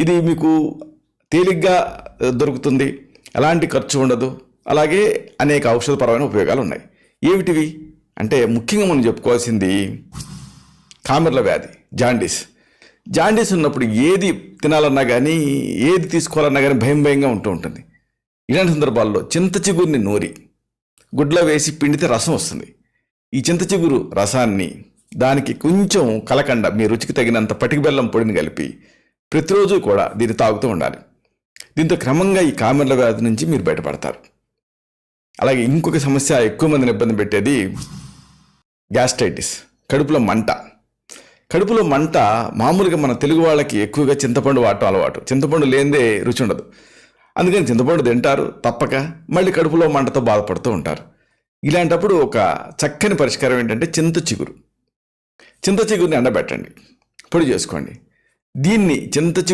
ఇది మీకు తేలిగ్గా దొరుకుతుంది, ఎలాంటి ఖర్చు ఉండదు, అలాగే అనేక ఔషధపరమైన ఉపయోగాలు ఉన్నాయి. ఏమిటివి అంటే ముఖ్యంగా మనం చెప్పుకోవాల్సింది కామెర్ల వ్యాధి, జాండీస్. జాండీస్ ఉన్నప్పుడు ఏది తినాలన్నా కానీ, ఏది తీసుకోవాలన్నా కానీ భయంగా ఉంటూ ఉంటుంది. ఇలాంటి సందర్భాల్లో చింత చిగురిని నూరి గుడ్లో వేసి పిండితే రసం వస్తుంది. ఈ చింత చిగురు రసాన్ని దానికి కొంచెం కలకండ, మీ రుచికి తగినంత పటిక బెల్లం పొడిని కలిపి ప్రతిరోజు కూడా దీన్ని తాగుతూ ఉండాలి. దీంతో క్రమంగా ఈ కామెర్ల వ్యాధి నుంచి మీరు బయటపడతారు. అలాగే ఇంకొక సమస్య ఎక్కువ మందిని ఇబ్బంది పెట్టేది గ్యాస్ట్రైటిస్, కడుపులో మంట. కడుపులో మంట మామూలుగా మన తెలుగు వాళ్ళకి ఎక్కువగా చింతపండు వాడటం అలవాటు. చింతపండు లేనిదే రుచి ఉండదు. అందుకని చింతపండు తింటారు తప్పక, మళ్ళీ కడుపులో మంటతో బాధపడుతూ ఉంటారు. ఇలాంటప్పుడు ఒక చక్కని పరిష్కారం ఏంటంటే చింత చిగురుని ఎండబెట్టండి, పొడి చేసుకోండి. దీన్ని చింత